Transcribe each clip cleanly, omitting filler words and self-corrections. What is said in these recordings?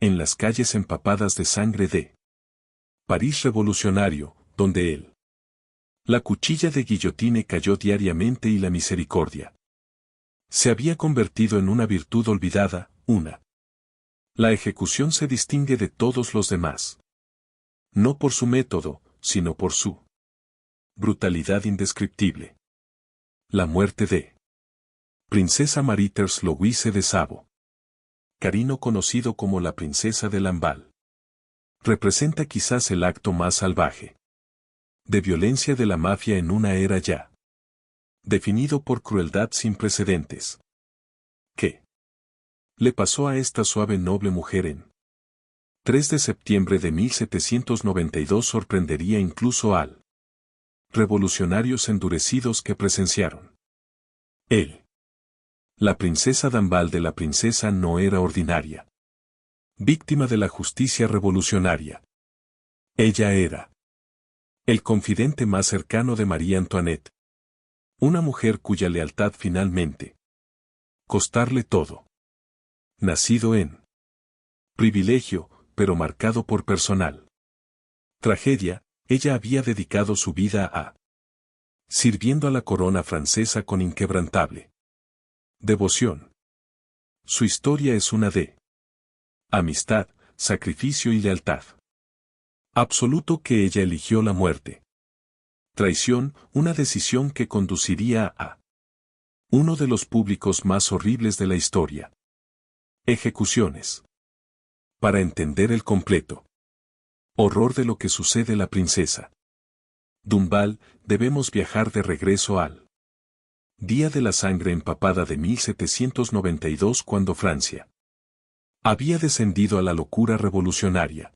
En las calles empapadas de sangre de París revolucionario, donde la cuchilla de guillotine cayó diariamente y la misericordia se había convertido en una virtud olvidada, La ejecución se distingue de todos los demás. No por su método, sino por su brutalidad indescriptible. La muerte de Princesa Marie-Thérèse Louise de Sabo, Carino conocido como la princesa de Lamballe, representa quizás el acto más salvaje de violencia de la mafia en una era ya definido por crueldad sin precedentes. ¿Qué le pasó a esta suave noble mujer en 3 de septiembre de 1792 sorprendería incluso al revolucionarios endurecidos que presenciaron. La princesa Lamballe de la princesa no era ordinaria víctima de la justicia revolucionaria. Ella era el confidente más cercano de María Antoinette, una mujer cuya lealtad finalmente costarle todo. Nacido en privilegio, pero marcado por personal tragedia, ella había dedicado su vida a sirviendo a la corona francesa con inquebrantable devoción. Su historia es una de amistad, sacrificio y lealtad absoluto que ella eligió la muerte. Traición, una decisión que conduciría a uno de los públicos más horribles de la historia. Ejecuciones. Para entender el completo horror de lo que sucede la princesa Lamballe, debemos viajar de regreso al Día de la Sangre Empapada de 1792 cuando Francia había descendido a la locura revolucionaria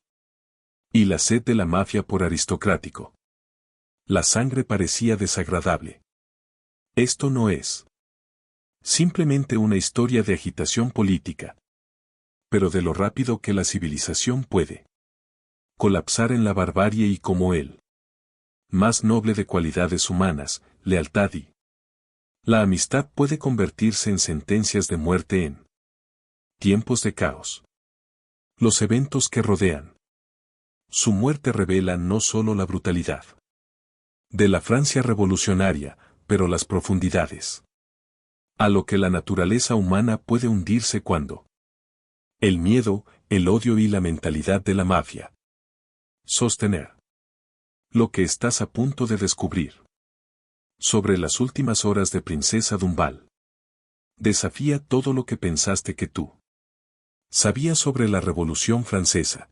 y la sed de la mafia por aristocrático. La sangre parecía desagradable. Esto no es simplemente una historia de agitación política, pero de lo rápido que la civilización puede colapsar en la barbarie y como él más noble de cualidades humanas, lealtad y la amistad puede convertirse en sentencias de muerte en tiempos de caos. Los eventos que rodean su muerte revelan no solo la brutalidad de la Francia revolucionaria, pero las profundidades a lo que la naturaleza humana puede hundirse cuando el miedo, el odio y la mentalidad de la mafia sostener lo que estás a punto de descubrir sobre las últimas horas de Princesa Lamballe. Desafía todo lo que pensaste que tú sabías sobre la Revolución Francesa.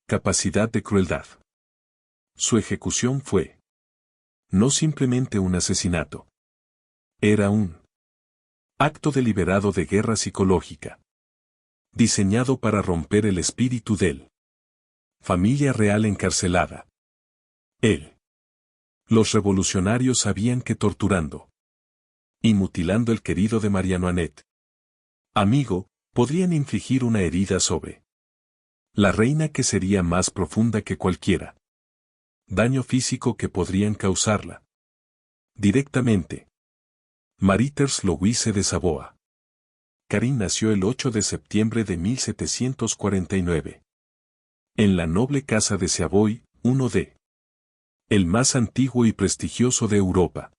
Capacidad de crueldad. Su ejecución fue no simplemente un asesinato. Era un acto deliberado de guerra psicológica, diseñado para romper el espíritu del familia real encarcelada. Los revolucionarios sabían que torturando y mutilando el querido de María Antoinette, amigo, podrían infligir una herida sobre la reina que sería más profunda que cualquiera daño físico que podrían causarla directamente. Marie-Thérèse Louise de Savoie. Carine nació el 8 de septiembre de 1749. En la noble casa de Savoy, uno de el más antiguo y prestigioso de Europa.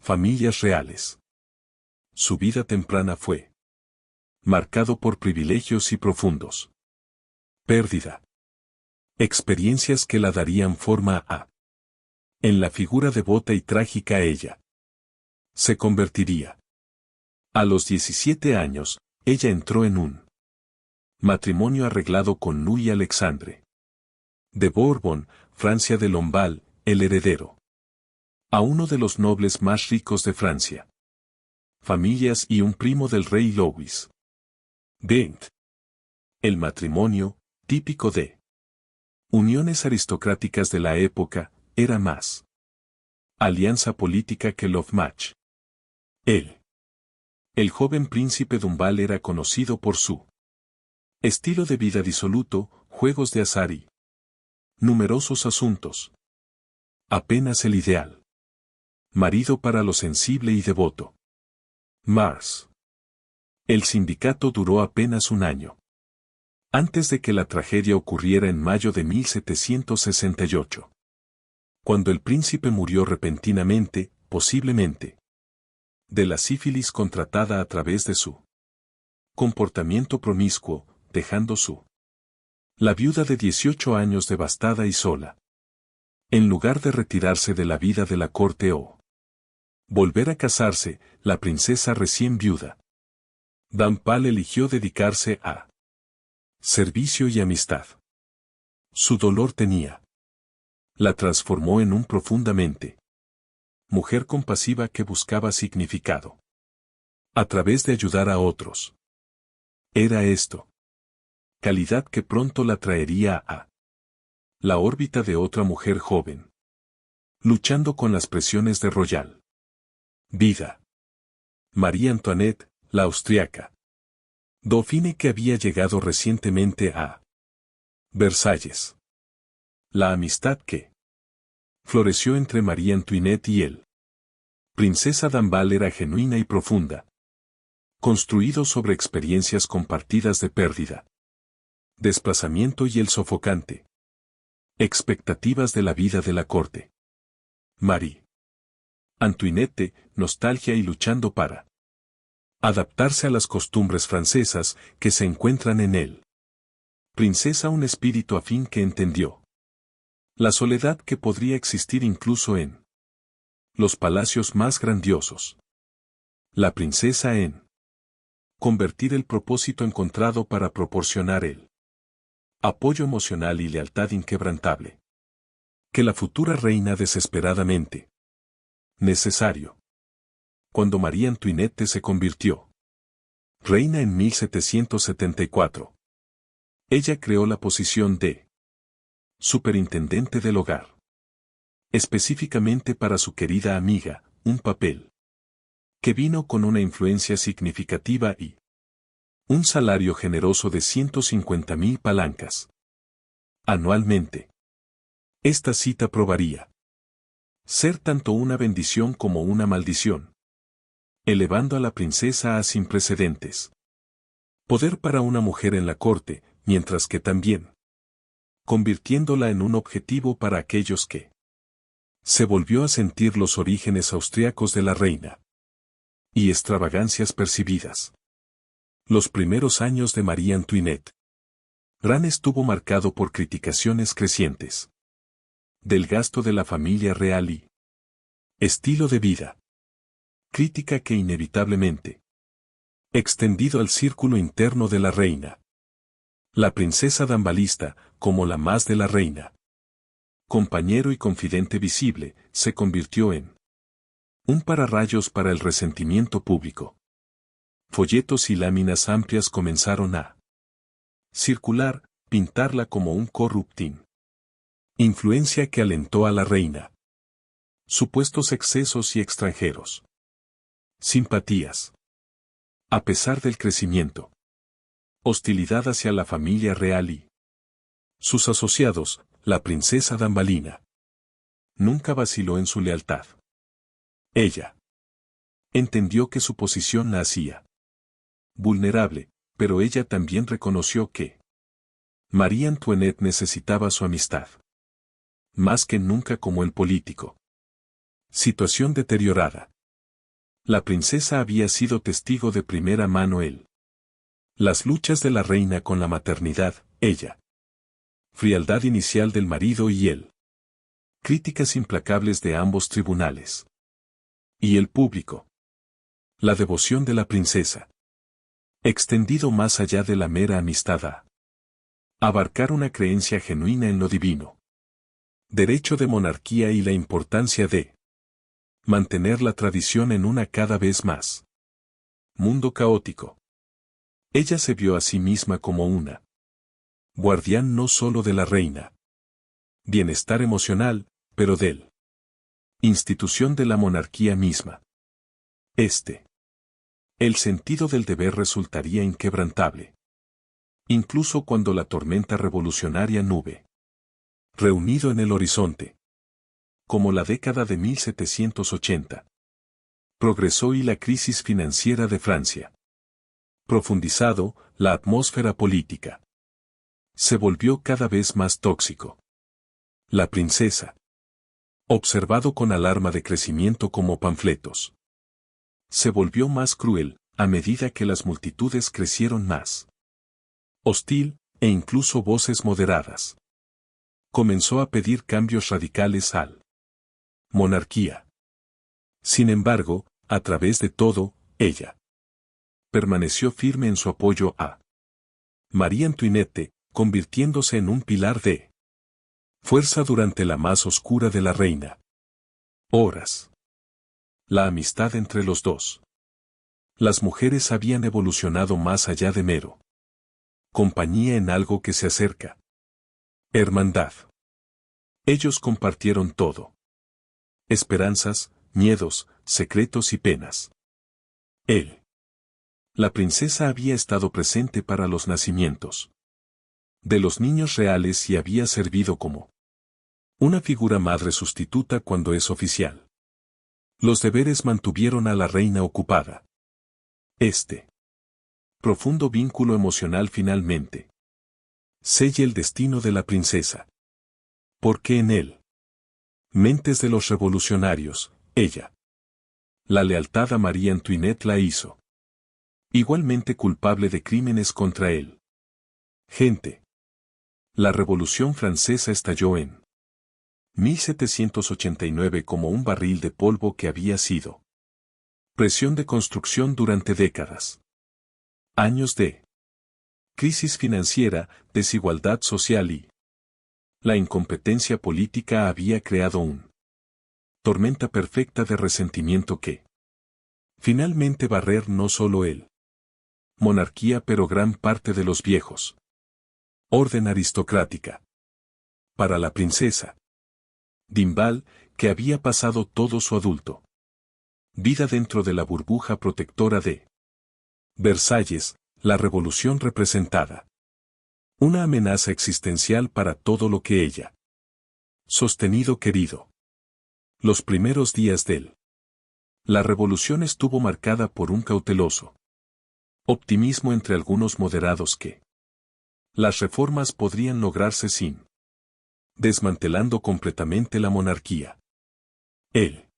Familias reales. Su vida temprana fue marcado por privilegios y profundos pérdida. Experiencias que la darían forma a en la figura devota y trágica ella se convertiría. A los 17 años, ella entró en un matrimonio arreglado con Louis Alexandre de Bourbon, Francia de Lamballe, el heredero a uno de los nobles más ricos de Francia. Familias y un primo del rey Louis. Dent. El matrimonio, típico de uniones aristocráticas de la época, era más alianza política que love match. El joven príncipe Lamballe era conocido por su estilo de vida disoluto, juegos de azar y numerosos asuntos. Apenas el ideal marido para lo sensible y devoto. Mars. El sindicato duró apenas un año. Antes de que la tragedia ocurriera en mayo de 1768. Cuando el príncipe murió repentinamente, posiblemente de la sífilis contratada a través de su comportamiento promiscuo, dejando la viuda de 18 años devastada y sola. En lugar de retirarse de la vida de la corte o volver a casarse, la princesa recién viuda Dampal eligió dedicarse a servicio y amistad. Su dolor la transformó en un profundamente mujer compasiva que buscaba significado a través de ayudar a otros. Era esto calidad que pronto la traería a la órbita de otra mujer joven, luchando con las presiones de royal vida. María Antoinette, la austriaca Dauphine que había llegado recientemente a Versalles. La amistad que floreció entre María Antoinette y él. Princesa Dambal era genuina y profunda, construido sobre experiencias compartidas de pérdida, desplazamiento y el sofocante expectativas de la vida de la corte. Marie Antoinette, nostalgia y luchando para adaptarse a las costumbres francesas que se encuentran en él. Princesa un espíritu afín que entendió la soledad que podría existir incluso en los palacios más grandiosos. La princesa en convertir el propósito encontrado para proporcionar el apoyo emocional y lealtad inquebrantable que la futura reina desesperadamente necesario. Cuando María Antoinette se convirtió reina en 1774, ella creó la posición de superintendente del hogar. Específicamente para su querida amiga, un papel que vino con una influencia significativa y un salario generoso de 150.000 palancas anualmente. Esta cita probaría ser tanto una bendición como una maldición, elevando a la princesa a sin precedentes poder para una mujer en la corte, mientras que también convirtiéndola en un objetivo para aquellos que se volvió a sentir los orígenes austriacos de la reina y extravagancias percibidas. Los primeros años de María Antoinette Gran estuvo marcado por criticaciones crecientes del gasto de la familia real y estilo de vida. Crítica que inevitablemente extendido al círculo interno de la reina. La princesa dambalista, como la más de la reina, compañero y confidente visible, se convirtió en un pararrayos para el resentimiento público. Folletos y láminas amplias comenzaron a circular, pintarla como un corruptín. Influencia que alentó a la reina. Supuestos excesos y extranjeros. Simpatías. A pesar del crecimiento. Hostilidad hacia la familia real y sus asociados, la princesa Dambalina. Nunca vaciló en su lealtad. Ella entendió que su posición la hacía vulnerable, pero ella también reconoció que María Antoinette necesitaba su amistad. Más que nunca como el político. Situación deteriorada. La princesa había sido testigo de primera mano las luchas de la reina con la maternidad, ella. Frialdad inicial del marido y él. Críticas implacables de ambos tribunales. Y el público. La devoción de la princesa. Extendido más allá de la mera amistad a abarcar una creencia genuina en lo divino. Derecho de monarquía y la importancia de mantener la tradición en una cada vez más mundo caótico. Ella se vio a sí misma como una guardián no solo de la reina. Bienestar emocional, pero del institución de la monarquía misma. El sentido del deber resultaría inquebrantable. Incluso cuando la tormenta revolucionaria nube reunido en el horizonte. Como la década de 1780. Progresó y la crisis financiera de Francia. Profundizado, la atmósfera política. Se volvió cada vez más tóxico. La princesa. Observado con alarma de crecimiento como panfletos. Se volvió más cruel, a medida que las multitudes crecieron más. Hostil, e incluso voces moderadas. Comenzó a pedir cambios radicales al monarquía. Sin embargo, a través de todo, ella permaneció firme en su apoyo a María Antoinette, convirtiéndose en un pilar de fuerza durante la más oscura de la reina. Horas. La amistad entre los dos. Las mujeres habían evolucionado más allá de mero compañía en algo que se acerca. Hermandad. Ellos compartieron todo. Esperanzas, miedos, secretos y penas. Él. La princesa había estado presente para los nacimientos de los niños reales y había servido como una figura madre sustituta cuando es oficial. Los deberes mantuvieron a la reina ocupada. Este profundo vínculo emocional finalmente sella el destino de la princesa. Porque en él, mentes de los revolucionarios, ella, la lealtad a María Antoinette la hizo igualmente culpable de crímenes contra él. Gente. La Revolución Francesa estalló en 1789 como un barril de polvo que había sido presión de construcción durante décadas. Años de crisis financiera, desigualdad social y la incompetencia política había creado un tormenta perfecta de resentimiento que finalmente barrer no solo él, monarquía pero gran parte de los viejos. Orden aristocrática. Para la princesa Dimbal, que había pasado todo su adulto vida dentro de la burbuja protectora de Versalles, la revolución representada una amenaza existencial para todo lo que ella sostenido querido. Los primeros días la revolución estuvo marcada por un cauteloso optimismo entre algunos moderados que las reformas podrían lograrse sin desmantelando completamente la monarquía. Él,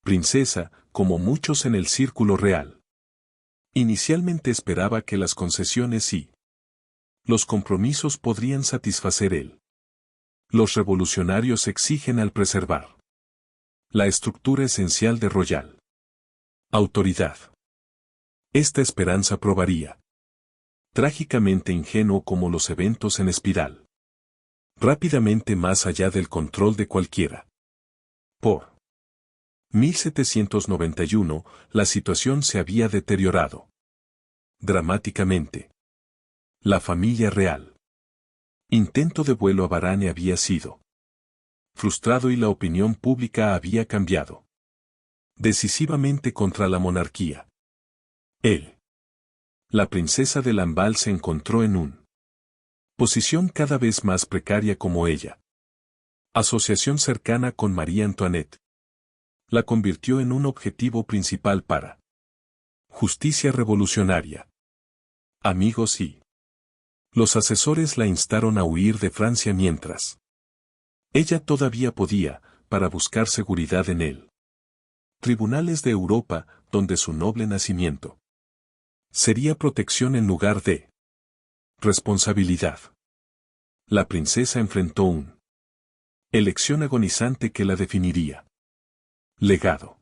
princesa, como muchos en el círculo real, inicialmente esperaba que las concesiones y los compromisos podrían satisfacer él. Los revolucionarios exigen al preservar la estructura esencial de royal autoridad. Esta esperanza probaría trágicamente ingenuo como los eventos en espiral. Rápidamente más allá del control de cualquiera. Por 1791, la situación se había deteriorado dramáticamente. La familia real. Intento de vuelo a Varane había sido frustrado y la opinión pública había cambiado decisivamente contra la monarquía. Él, la princesa de Lamballe se encontró en una posición cada vez más precaria como ella. Asociación cercana con María Antoinette la convirtió en un objetivo principal para justicia revolucionaria. Amigos y los asesores la instaron a huir de Francia mientras ella todavía podía, para buscar seguridad en él. Tribunales de Europa, donde su noble nacimiento sería protección en lugar de responsabilidad. La princesa enfrentó una elección agonizante que la definiría. Legado.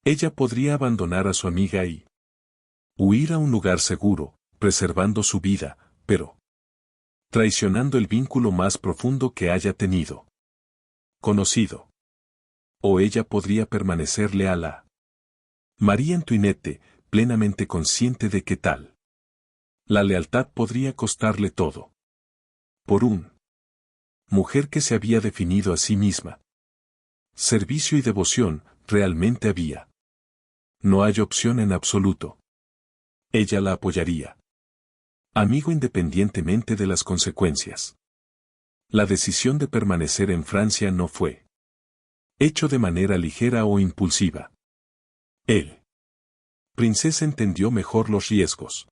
Ella podría abandonar a su amiga y huir a un lugar seguro, preservando su vida, pero traicionando el vínculo más profundo que haya tenido. Conocido. O ella podría permanecer leal a María Antoinette, plenamente consciente de que tal la lealtad podría costarle todo. Por una mujer que se había definido a sí misma. Servicio y devoción, realmente había. No hay opción en absoluto. Ella la apoyaría. Amigo independientemente de las consecuencias. La decisión de permanecer en Francia no fue hecho de manera ligera o impulsiva. Él. Princesa entendió mejor los riesgos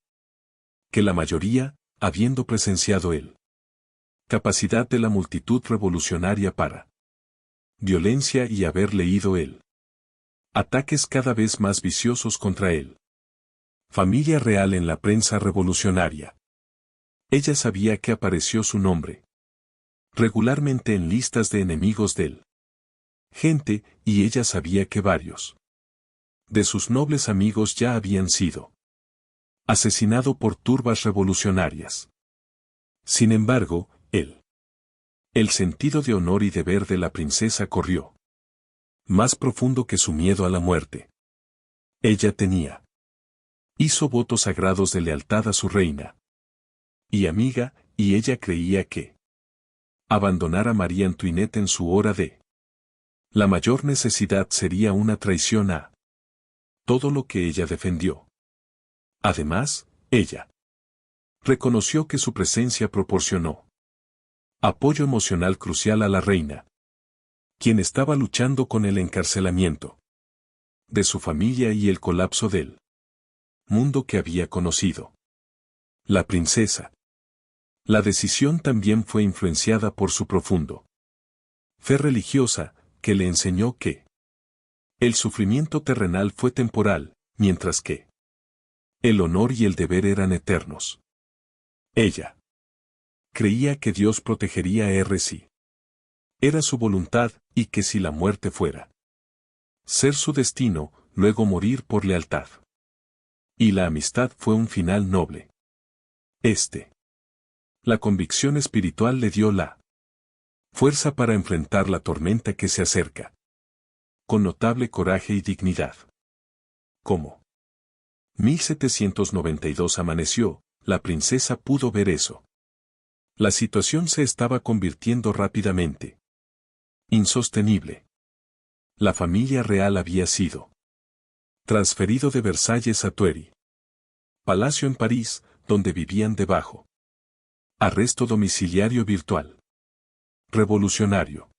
que la mayoría, habiendo presenciado el capacidad de la multitud revolucionaria para violencia y haber leído el ataques cada vez más viciosos contra él. Familia real en la prensa revolucionaria. Ella sabía que apareció su nombre regularmente en listas de enemigos del gente, y ella sabía que varios de sus nobles amigos ya habían sido asesinados por turbas revolucionarias. Sin embargo, el sentido de honor y deber de la princesa corrió más profundo que su miedo a la muerte. Ella hizo votos sagrados de lealtad a su reina y amiga, y ella creía que abandonar a María Antoinette en su hora de la mayor necesidad sería una traición a todo lo que ella defendió. Además, ella reconoció que su presencia proporcionó apoyo emocional crucial a la reina, quien estaba luchando con el encarcelamiento de su familia y el colapso del mundo que había conocido. La princesa. La decisión también fue influenciada por su profundo fe religiosa, que le enseñó que el sufrimiento terrenal fue temporal, mientras que el honor y el deber eran eternos. Ella creía que Dios protegería a R.C. Era su voluntad, y que si la muerte fuera ser su destino, luego morir por lealtad. Y la amistad fue un final noble. La convicción espiritual le dio la fuerza para enfrentar la tormenta que se acerca con notable coraje y dignidad. Como 1792 amaneció, la princesa pudo ver eso. La situación se estaba convirtiendo rápidamente insostenible. La familia real había sido transferido de Versalles a Tuery, palacio en París, donde vivían debajo arresto domiciliario virtual. Revolucionario.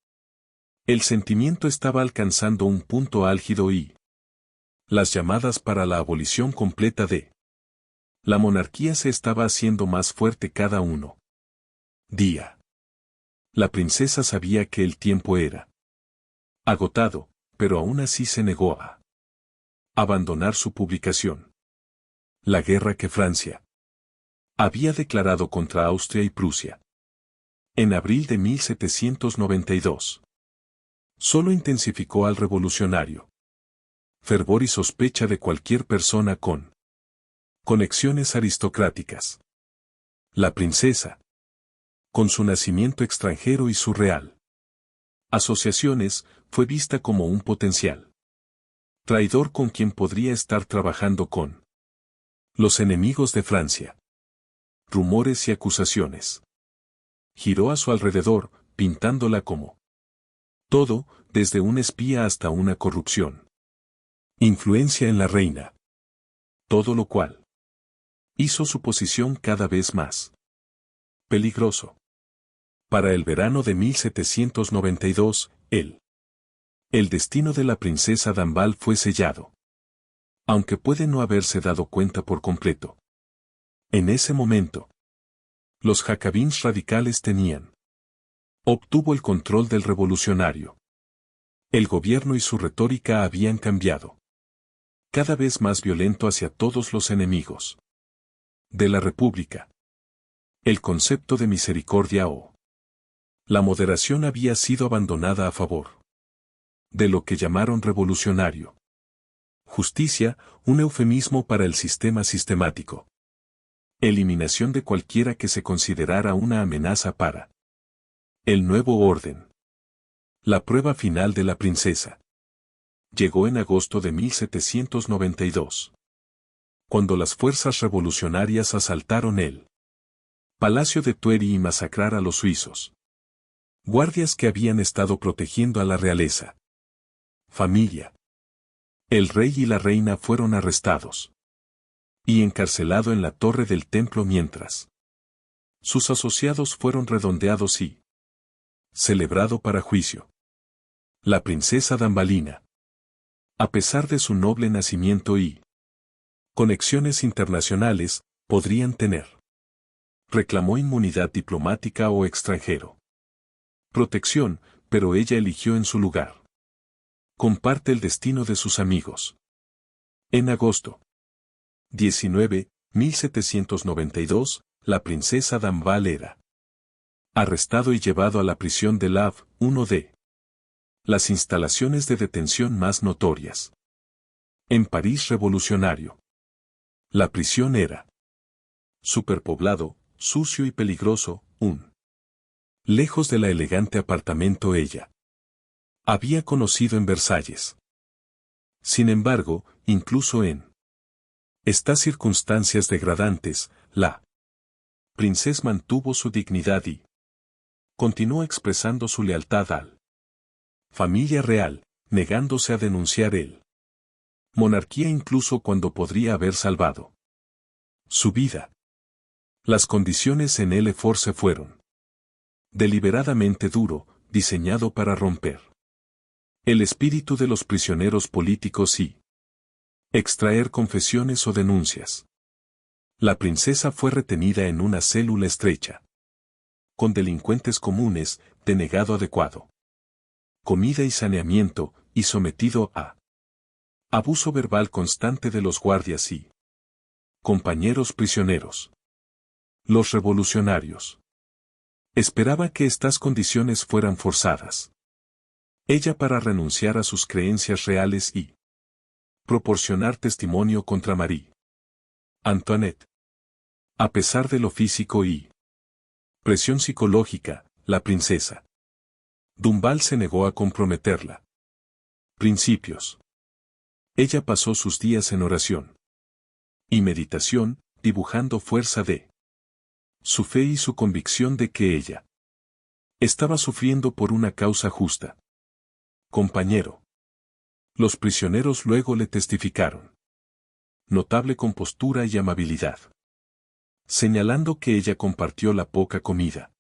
El sentimiento estaba alcanzando un punto álgido y las llamadas para la abolición completa de la monarquía se estaba haciendo más fuerte cada uno. Día. La princesa sabía que el tiempo era agotado, pero aún así se negó a abandonar su publicación. La guerra que Francia había declarado contra Austria y Prusia en abril de 1792. Solo intensificó al revolucionario fervor y sospecha de cualquier persona con conexiones aristocráticas. La princesa, con su nacimiento extranjero y su real asociaciones, fue vista como un potencial traidor con quien podría estar trabajando con los enemigos de Francia. Rumores y acusaciones giró a su alrededor, pintándola como todo, desde un espía hasta una corrupción. Influencia en la reina. Todo lo cual hizo su posición cada vez más peligroso. Para el verano de 1792, el destino de la princesa Dambal fue sellado. Aunque puede no haberse dado cuenta por completo. En ese momento, los jacobins radicales obtuvo el control del revolucionario. El gobierno y su retórica habían cambiado. Cada vez más violento hacia todos los enemigos de la República. El concepto de misericordia o la moderación había sido abandonada a favor de lo que llamaron revolucionario. Justicia, un eufemismo para el sistema sistemático. Eliminación de cualquiera que se considerara una amenaza para el nuevo orden. La prueba final de la princesa llegó en agosto de 1792. Cuando las fuerzas revolucionarias asaltaron el palacio de Tuery y masacraron a los suizos guardias que habían estado protegiendo a la realeza. Familia. El rey y la reina fueron arrestados y encarcelados en la torre del templo mientras sus asociados fueron redondeados y celebrado para juicio. La princesa Dambalina, a pesar de su noble nacimiento y conexiones internacionales, podrían tener Reclamó inmunidad diplomática o extranjero. Protección, pero ella eligió en su lugar. Comparte el destino de sus amigos. En agosto 19, 1792, la princesa Dambal era arrestado y llevado a la prisión de Lav, 1D. Las instalaciones de detención más notorias. En París revolucionario. La prisión era superpoblado, sucio y peligroso, lejos de la elegante apartamento ella había conocido en Versalles. Sin embargo, incluso en estas circunstancias degradantes, la princesa mantuvo su dignidad y continuó expresando su lealtad al familia real, negándose a denunciar el monarquía incluso cuando podría haber salvado su vida. Las condiciones en el Force fueron deliberadamente duro, diseñado para romper el espíritu de los prisioneros políticos y extraer confesiones o denuncias. La princesa fue retenida en una célula estrecha, con delincuentes comunes, denegado adecuado, comida y saneamiento, y sometido a abuso verbal constante de los guardias y compañeros prisioneros. Los revolucionarios esperaban que estas condiciones fueran forzadas. Ella para renunciar a sus creencias reales y proporcionar testimonio contra Marie Antoinette. A pesar de lo físico y presión psicológica, la princesa Dambal se negó a comprometerla. Principios. Ella pasó sus días en oración y meditación, dibujando fuerza de su fe y su convicción de que ella estaba sufriendo por una causa justa. Compañero. Los prisioneros luego le testificaron notable compostura y amabilidad, señalando que ella compartió la poca comida.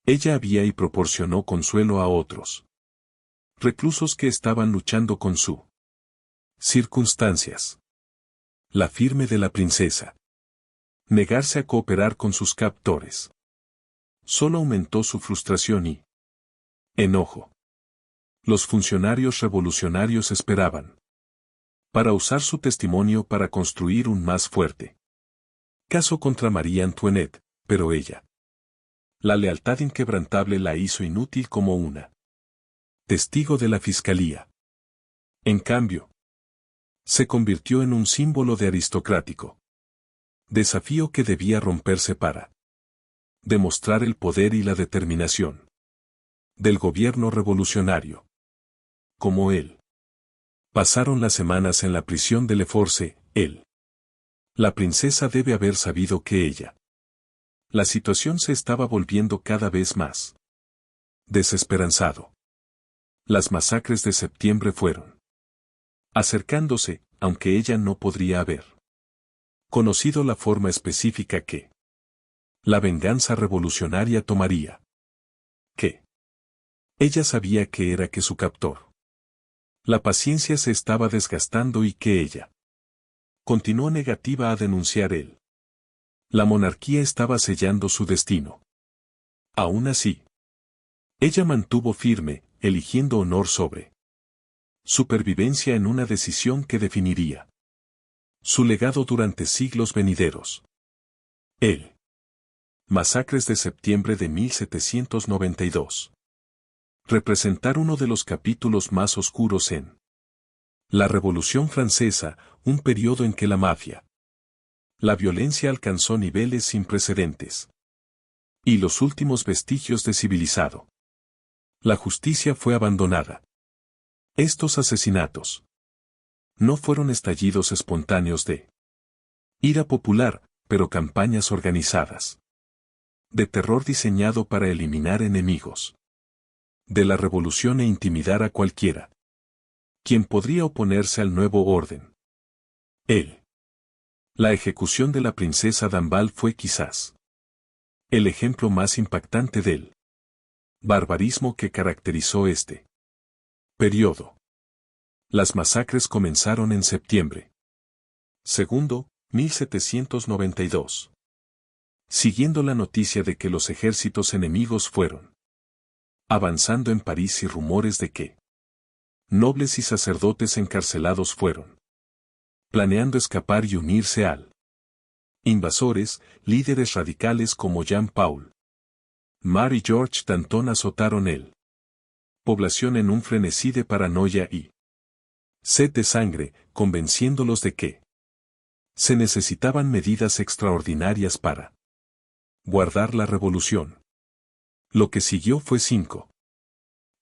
Ella había y proporcionó consuelo a otros reclusos que estaban luchando con su circunstancias. La firme de la princesa. Negarse a cooperar con sus captores solo aumentó su frustración y enojo. Los funcionarios revolucionarios esperaban para usar su testimonio para construir un más fuerte caso contra María Antoinette, pero ella, la lealtad inquebrantable la hizo inútil como una testigo de la fiscalía. En cambio, se convirtió en un símbolo de aristocrático desafío que debía romperse para demostrar el poder y la determinación del gobierno revolucionario. Como él. Pasaron las semanas en la prisión de Le Force, la princesa debe haber sabido que ella. La situación se estaba volviendo cada vez más desesperanzado. Las masacres de septiembre fueron acercándose, aunque ella no podría haber conocido la forma específica que la venganza revolucionaria tomaría. Que ella sabía que era que su captor. La paciencia se estaba desgastando y que ella continuó negativa a denunciar él. La monarquía estaba sellando su destino. Aún así, ella mantuvo firme, eligiendo honor sobre supervivencia en una decisión que definiría su legado durante siglos venideros. Masacres de septiembre de 1792. Representar uno de los capítulos más oscuros en la Revolución Francesa, un periodo en que la mafia, la violencia alcanzó niveles sin precedentes. Y los últimos vestigios de civilizado. La justicia fue abandonada. Estos asesinatos no fueron estallidos espontáneos de ira popular, pero campañas organizadas de terror diseñado para eliminar enemigos de la revolución e intimidar a cualquiera quien podría oponerse al nuevo orden. La ejecución de la princesa Dambal fue quizás el ejemplo más impactante del barbarismo que caracterizó este periodo. Las masacres comenzaron en septiembre. Segundo, 1792. Siguiendo la noticia de que los ejércitos enemigos fueron avanzando en París y rumores de que nobles y sacerdotes encarcelados fueron planeando escapar y unirse al invasores, líderes radicales como Jean-Paul Marie y George Danton azotaron el población en un frenesí de paranoia y sed de sangre, convenciéndolos de que se necesitaban medidas extraordinarias para guardar la revolución. Lo que siguió fue 5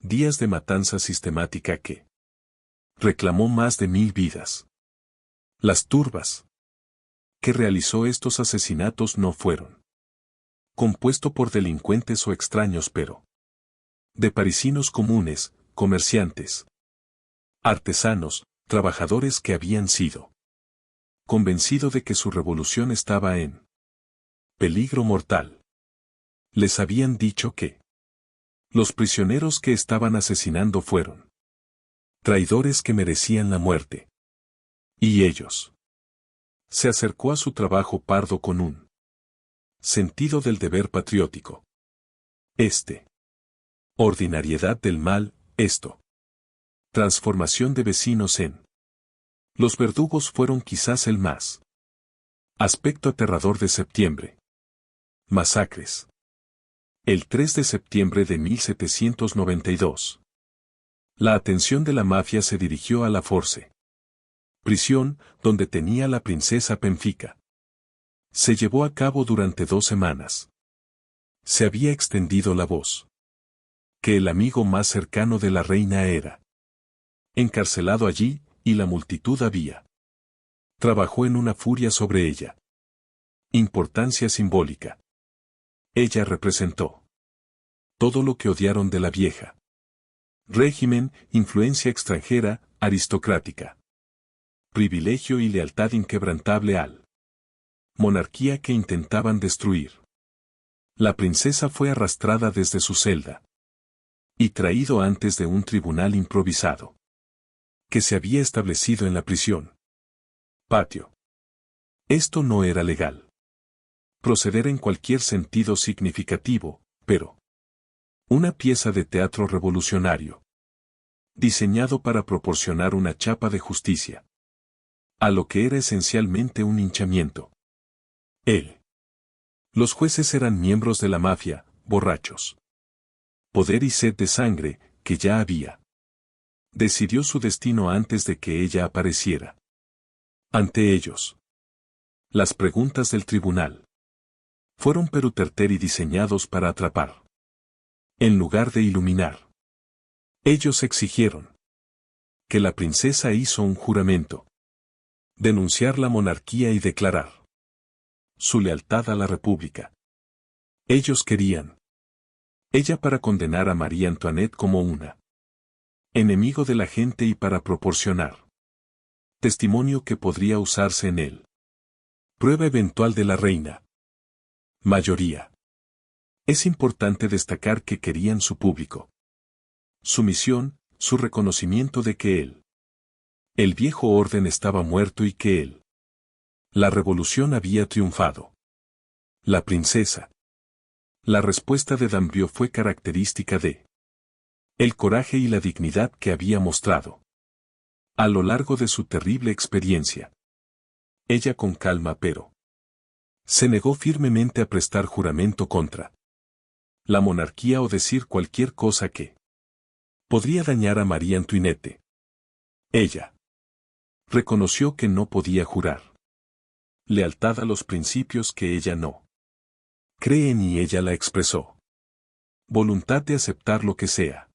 días de matanza sistemática que reclamó más de 1000 vidas. Las turbas que realizó estos asesinatos no fueron compuesto por delincuentes o extraños, pero de parisinos comunes, comerciantes, artesanos, trabajadores que habían sido convencido de que su revolución estaba en peligro mortal. Les habían dicho que los prisioneros que estaban asesinando fueron traidores que merecían la muerte. Y ellos. Se acercó a su trabajo Pardo con un sentido del deber patriótico. Ordinariedad del mal, transformación de vecinos en. Los verdugos fueron quizás el más aspecto aterrador de septiembre. Masacres. El 3 de septiembre de 1792. La atención de la mafia se dirigió a la Force prisión, donde tenía la princesa Benfica. Se llevó a cabo durante 2 semanas. Se había extendido la voz que el amigo más cercano de la reina era encarcelado allí, y la multitud había trabajó en una furia sobre ella. Importancia simbólica. Ella representó todo lo que odiaron de la vieja régimen, influencia extranjera, aristocrática, privilegio y lealtad inquebrantable al monarquía que intentaban destruir. La princesa fue arrastrada desde su celda y traído antes de un tribunal improvisado que se había establecido en la prisión. Patio. Esto no era legal. Proceder en cualquier sentido significativo, pero una pieza de teatro revolucionario diseñado para proporcionar una chapa de justicia a lo que era esencialmente un hinchamiento. Los jueces eran miembros de la mafia, borrachos. Poder y sed de sangre, que ya había. Decidió su destino antes de que ella apareciera. Ante ellos. Las preguntas del tribunal fueron peruterter y diseñados para atrapar. En lugar de iluminar. Ellos exigieron que la princesa hizo un juramento. Denunciar la monarquía y declarar su lealtad a la república. Ellos querían ella para condenar a María Antoinette como una enemigo de la gente y para proporcionar testimonio que podría usarse en él. Prueba eventual de la reina. Mayoría. Es importante destacar que querían su público. Su misión, su reconocimiento de que el viejo orden estaba muerto y que la revolución había triunfado. La princesa. La respuesta de Danbiot fue característica de el coraje y la dignidad que había mostrado a lo largo de su terrible experiencia. Ella con calma pero se negó firmemente a prestar juramento contra la monarquía o decir cualquier cosa que podría dañar a María Antoinette. Ella reconoció que no podía jurar lealtad a los principios que ella no cree en y ella la expresó. Voluntad de aceptar lo que sea.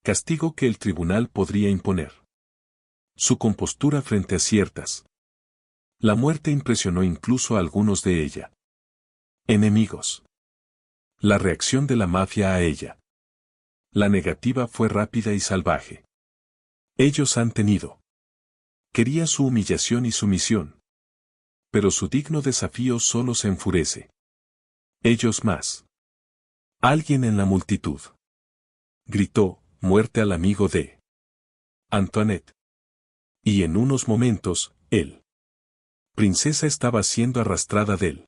Castigo que el tribunal podría imponer. Su compostura frente a ciertas. La muerte impresionó incluso a algunos de ella. Enemigos. La reacción de la mafia a ella. La negativa fue rápida y salvaje. Ellos han tenido. Quería su humillación y sumisión. Pero su digno desafío solo se enfurece. Ellos más. Alguien en la multitud gritó, muerte al amigo de Antoinette. Y en unos momentos, princesa estaba siendo arrastrada del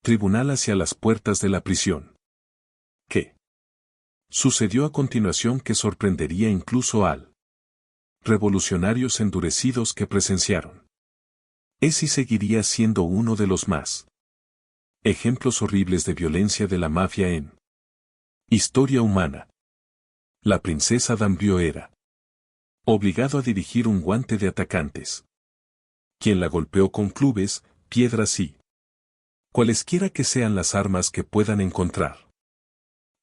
tribunal hacia las puertas de la prisión. ¿Qué sucedió a continuación que sorprendería incluso al revolucionarios endurecidos que presenciaron? Es y seguiría siendo uno de los más ejemplos horribles de violencia de la mafia en historia humana. La princesa Danvio era obligado a dirigir un guante de atacantes, quien la golpeó con clubes, piedras y cualesquiera que sean las armas que puedan encontrar.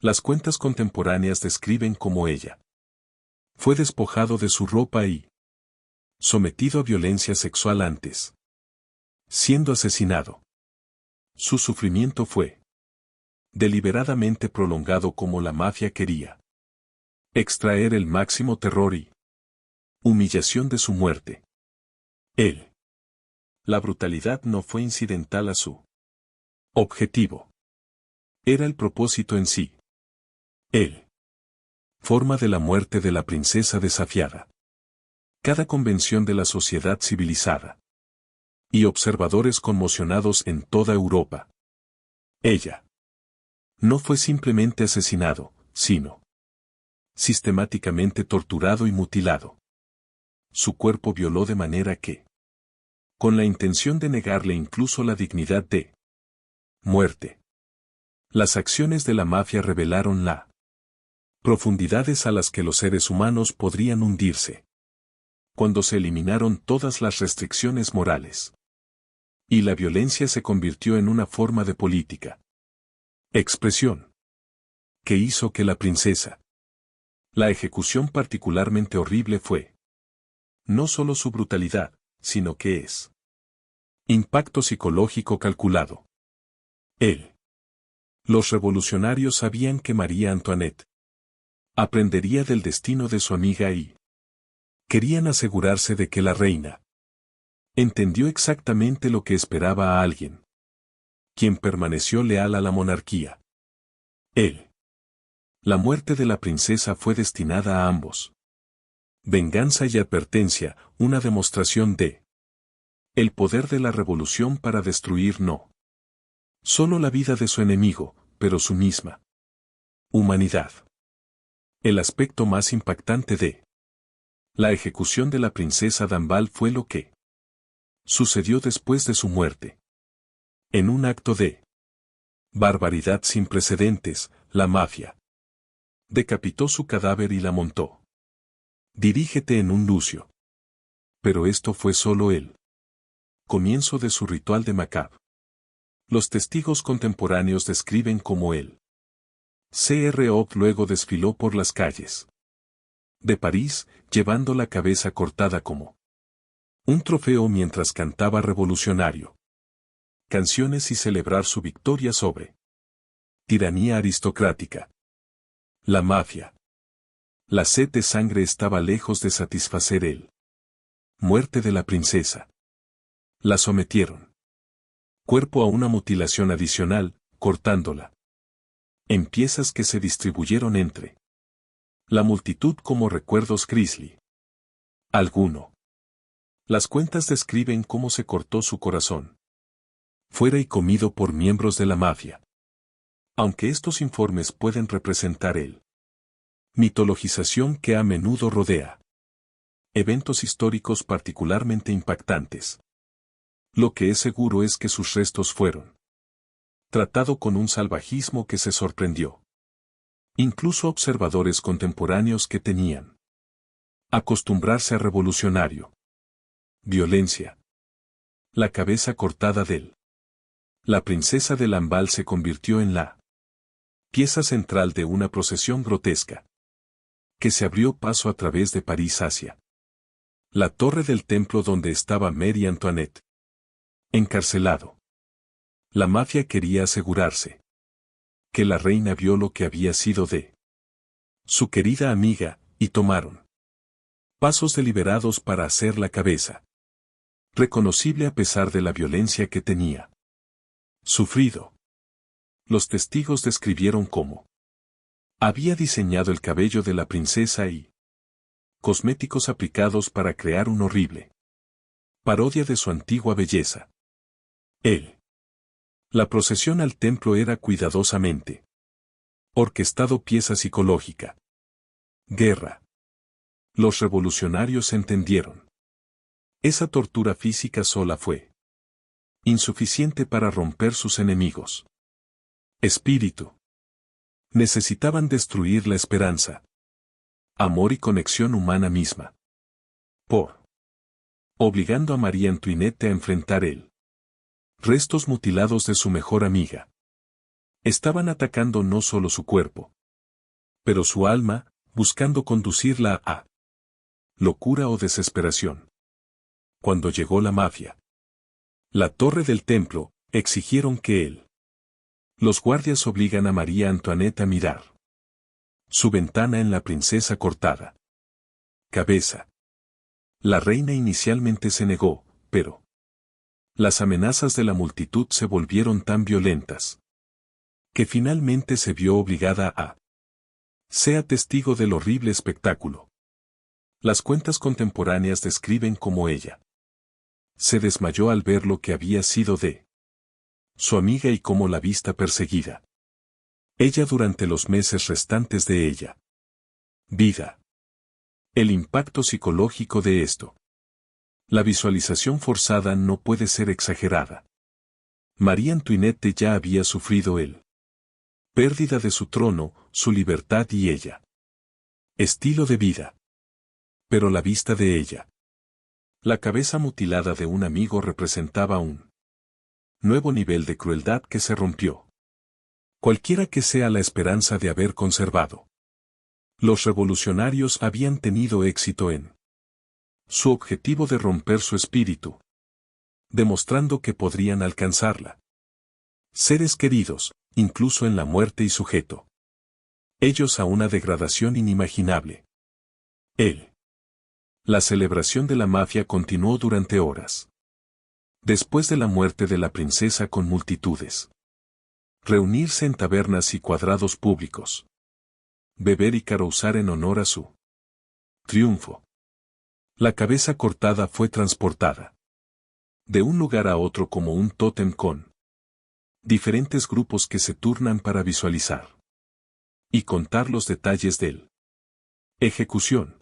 Las cuentas contemporáneas describen cómo ella fue despojado de su ropa y sometido a violencia sexual antes, siendo asesinado. Su sufrimiento fue deliberadamente prolongado como la mafia quería extraer el máximo terror y humillación de su muerte. La brutalidad no fue incidental a su objetivo. Era el propósito en sí. Forma de la muerte de la princesa desafiada. Cada convención de la sociedad civilizada. Y observadores conmocionados en toda Europa. Ella no fue simplemente asesinado, sino sistemáticamente torturado y mutilado. Su cuerpo violó de manera que, con la intención de negarle incluso la dignidad de muerte. Las acciones de la mafia revelaron la profundidades a las que los seres humanos podrían hundirse. Cuando se eliminaron todas las restricciones morales. Y la violencia se convirtió en una forma de política. Expresión. Que hizo que la princesa. La ejecución particularmente horrible fue. No solo su brutalidad, sino que es. Impacto psicológico calculado. Los revolucionarios sabían que María Antoinette aprendería del destino de su amiga y querían asegurarse de que la reina entendió exactamente lo que esperaba a alguien, quien permaneció leal a la monarquía. La muerte de la princesa fue destinada a ambos. Venganza y advertencia, una demostración de el poder de la revolución para destruir no solo la vida de su enemigo, pero su misma humanidad. El aspecto más impactante de la ejecución de la princesa Danval fue lo que sucedió después de su muerte. En un acto de barbaridad sin precedentes, la mafia decapitó su cadáver y la montó. Dirígete en un lucio. Pero esto fue solo el comienzo de su ritual de macabre. Los testigos contemporáneos describen cómo él CRO luego desfiló por las calles de París, llevando la cabeza cortada como un trofeo mientras cantaba revolucionario canciones y celebrar su victoria sobre tiranía aristocrática. La mafia. La sed de sangre estaba lejos de satisfacer el muerte de la princesa. La sometieron cuerpo a una mutilación adicional, cortándola en piezas que se distribuyeron entre la multitud como recuerdos grisly. Alguno. Las cuentas describen cómo se cortó su corazón fuera y comido por miembros de la mafia. Aunque estos informes pueden representar el mitologización que a menudo rodea eventos históricos particularmente impactantes. Lo que es seguro es que sus restos fueron tratado con un salvajismo que se sorprendió. Incluso observadores contemporáneos que tenían acostumbrarse a revolucionario violencia. La cabeza cortada del la princesa de Lamballe se convirtió en la pieza central de una procesión grotesca que se abrió paso a través de París hacia la torre del templo donde estaba Marie Antoinette. Encarcelado. La mafia quería asegurarse que la reina vio lo que había sido de su querida amiga, y tomaron pasos deliberados para hacer la cabeza reconocible a pesar de la violencia que tenía sufrido. Los testigos describieron cómo había diseñado el cabello de la princesa y cosméticos aplicados para crear un horrible parodia de su antigua belleza. La procesión al templo era cuidadosamente orquestado pieza psicológica. Guerra. Los revolucionarios entendieron. Esa tortura física sola fue insuficiente para romper sus enemigos. Espíritu. Necesitaban destruir la esperanza, amor y conexión humana misma. Obligando a María Antoinette a enfrentar el restos mutilados de su mejor amiga. Estaban atacando no solo su cuerpo, pero su alma, buscando conducirla a locura o desesperación. Cuando llegó la mafia, la torre del templo, exigieron que los guardias obligan a María Antoinette a mirar su ventana en la princesa cortada. Cabeza. La reina inicialmente se negó, pero las amenazas de la multitud se volvieron tan violentas que finalmente se vio obligada a sea testigo del horrible espectáculo. Las cuentas contemporáneas describen cómo ella se desmayó al ver lo que había sido de su amiga y cómo la vista perseguida. Ella durante los meses restantes de ella. Vida. El impacto psicológico de esto. La visualización forzada no puede ser exagerada. María Antoinette ya había sufrido pérdida de su trono, su libertad y ella. Estilo de vida. Pero la vista de ella. La cabeza mutilada de un amigo representaba un nuevo nivel de crueldad que se rompió. Cualquiera que sea la esperanza de haber conservado. Los revolucionarios habían tenido éxito en su objetivo de romper su espíritu, demostrando que podrían alcanzarla. Seres queridos, incluso en la muerte y sujeto. Ellos a una degradación inimaginable. La celebración de la mafia continuó durante horas. Después de la muerte de la princesa con multitudes. Reunirse en tabernas y cuadrados públicos. Beber y carousar en honor a su triunfo. La cabeza cortada fue transportada de un lugar a otro como un tótem con diferentes grupos que se turnan para visualizar y contar los detalles del ejecución.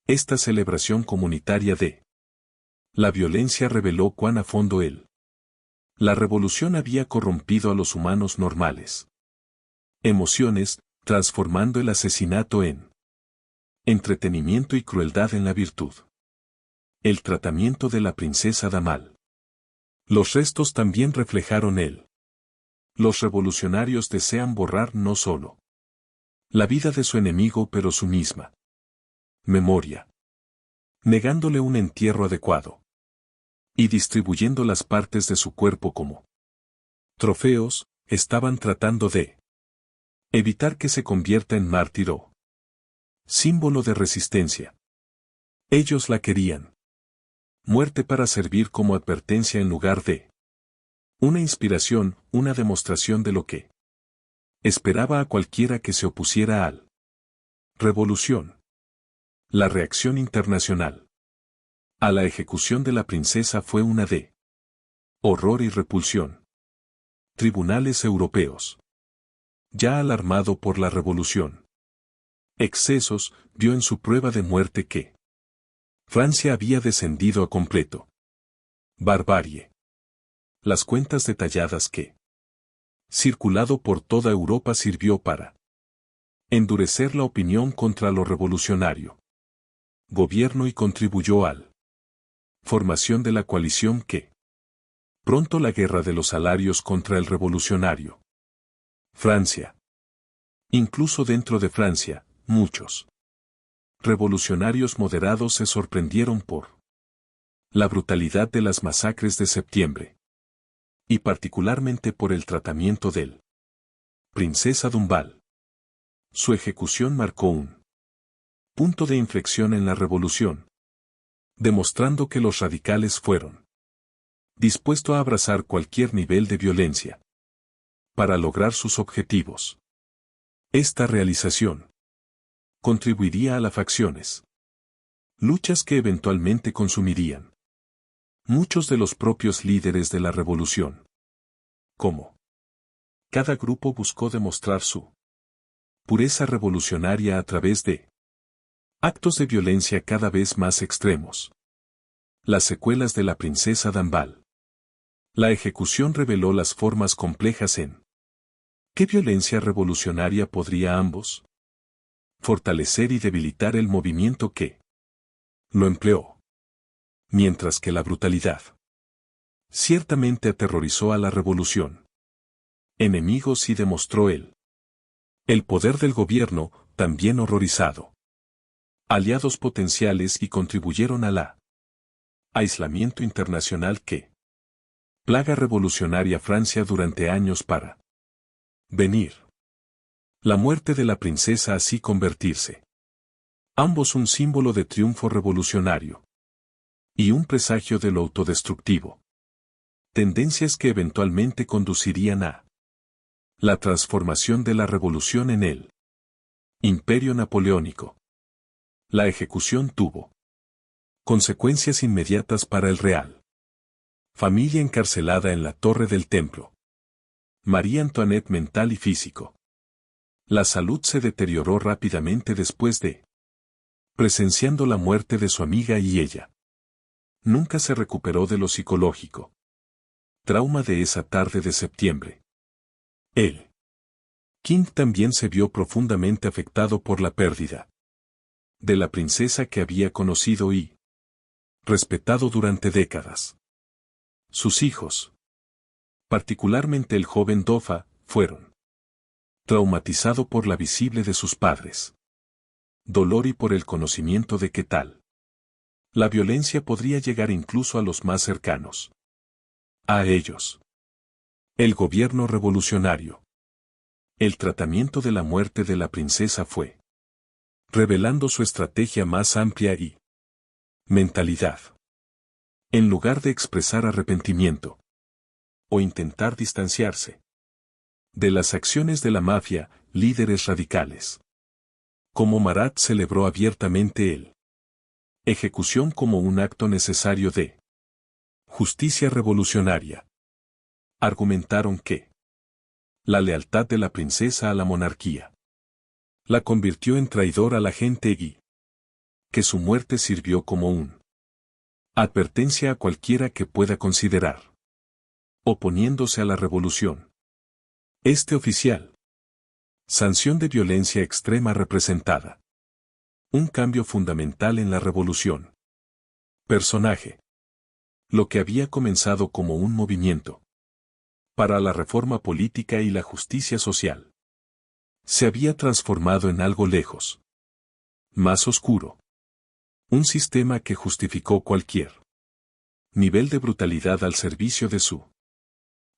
Esta celebración comunitaria de la violencia reveló cuán a fondo la revolución había corrompido a los humanos normales. Emociones, transformando el asesinato en entretenimiento y crueldad en la virtud. El tratamiento de la princesa Damal. Los restos también reflejaron los revolucionarios desean borrar no solo la vida de su enemigo pero su misma memoria. Negándole un entierro adecuado. Y distribuyendo las partes de su cuerpo como trofeos, estaban tratando de evitar que se convierta en mártir o símbolo de resistencia. Ellos la querían. Muerte para servir como advertencia en lugar de una inspiración, una demostración de lo que esperaba a cualquiera que se opusiera al revolución. La reacción internacional a la ejecución de la princesa fue una de horror y repulsión. Tribunales europeos. Ya alarmado por la revolución. Excesos, vio en su prueba de muerte que Francia había descendido a completo. Barbarie. Las cuentas detalladas que circulado por toda Europa sirvió para endurecer la opinión contra lo revolucionario. Gobierno y contribuyó al formación de la coalición que pronto la guerra de los salarios contra el revolucionario. Francia. Incluso dentro de Francia, muchos revolucionarios moderados se sorprendieron por la brutalidad de las masacres de septiembre. Y particularmente por el tratamiento del princesa Dumbal. Su ejecución marcó un punto de inflexión en la revolución, demostrando que los radicales fueron dispuestos a abrazar cualquier nivel de violencia para lograr sus objetivos. Esta realización contribuiría a las facciones, luchas que eventualmente consumirían muchos de los propios líderes de la revolución. ¿Cómo? Cada grupo buscó demostrar su pureza revolucionaria a través de actos de violencia cada vez más extremos. Las secuelas de la princesa Dambal. La ejecución reveló las formas complejas en ¿qué violencia revolucionaria podría ambos fortalecer y debilitar el movimiento que lo empleó? Mientras que la brutalidad ciertamente aterrorizó a la revolución. Enemigos y demostró el poder del gobierno, también horrorizado. Aliados potenciales y contribuyeron a la aislamiento internacional que plaga revolucionaria Francia durante años para venir. La muerte de la princesa así convertirse. Ambos un símbolo de triunfo revolucionario. Y un presagio de lo autodestructivo. Tendencias que eventualmente conducirían a la transformación de la revolución en el Imperio Napoleónico. La ejecución tuvo consecuencias inmediatas para el real. Familia encarcelada en la Torre del Templo. María Antoinette mental y físico. La salud se deterioró rápidamente después de presenciando la muerte de su amiga y ella. Nunca se recuperó de lo psicológico. Trauma de esa tarde de septiembre. Él. King también se vio profundamente afectado por la pérdida de la princesa que había conocido y respetado durante décadas. Sus hijos, particularmente el joven Dauphin, fueron traumatizado por la visible de sus padres. Dolor y por el conocimiento de que tal la violencia podría llegar incluso a los más cercanos a ellos. El gobierno revolucionario. El tratamiento de la muerte de la princesa fue revelando su estrategia más amplia y mentalidad. En lugar de expresar arrepentimiento o intentar distanciarse de las acciones de la mafia, líderes radicales como Marat celebró abiertamente el ejecución como un acto necesario de justicia revolucionaria. Argumentaron que la lealtad de la princesa a la monarquía la convirtió en traidor a la gente y que su muerte sirvió como un advertencia a cualquiera que pueda considerar oponiéndose a la revolución. Este oficial. Sanción de violencia extrema representada. Un cambio fundamental en la revolución. Personaje. Lo que había comenzado como un movimiento para la reforma política y la justicia social se había transformado en algo lejos más oscuro. Un sistema que justificó cualquier nivel de brutalidad al servicio de sus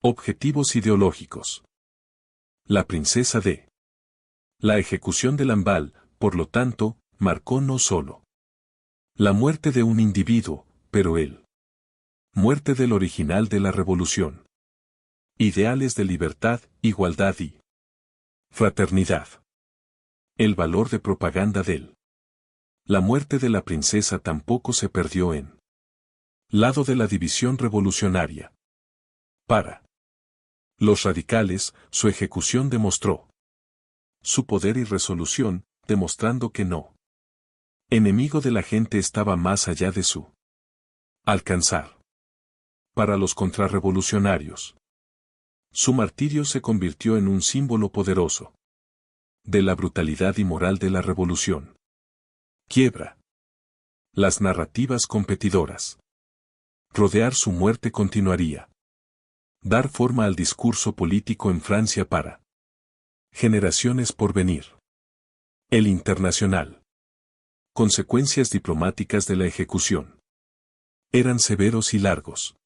objetivos ideológicos. La princesa de la ejecución de Lamballe, por lo tanto, marcó no solo la muerte de un individuo, pero muerte del original de la revolución. Ideales de libertad, igualdad y fraternidad. El valor de propaganda la muerte de la princesa tampoco se perdió en lado de la división revolucionaria. Para los radicales, su ejecución demostró su poder y resolución, demostrando que no enemigo de la gente estaba más allá de su alcanzar. Para los contrarrevolucionarios, su martirio se convirtió en un símbolo poderoso de la brutalidad y moral de la revolución. Quiebra. Las narrativas competidoras. Rodear su muerte continuaría. Dar forma al discurso político en Francia para generaciones por venir. El internacional. Consecuencias diplomáticas de la ejecución. Eran severos y largos.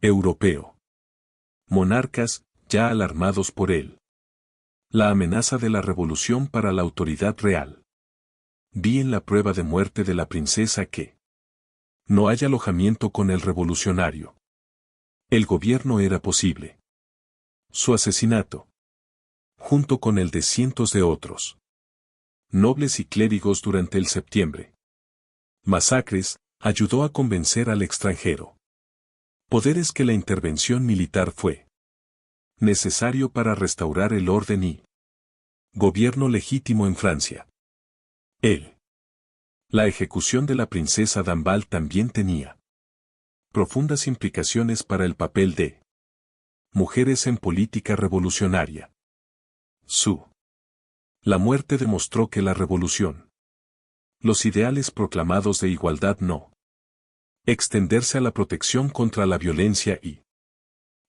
Europeo. Monarcas, ya alarmados por la amenaza de la revolución para la autoridad real. Vi en la prueba de muerte de la princesa que no hay alojamiento con el revolucionario. El gobierno era posible. Su asesinato, junto con el de cientos de otros nobles y clérigos durante el septiembre. Masacres, ayudó a convencer al extranjero. Poderes que la intervención militar fue Necesario para restaurar el orden y gobierno legítimo en Francia. La ejecución de la princesa d'Anvals también tenía profundas implicaciones para el papel de mujeres en política revolucionaria. La muerte demostró que la revolución, los ideales proclamados de igualdad no extenderse a la protección contra la violencia y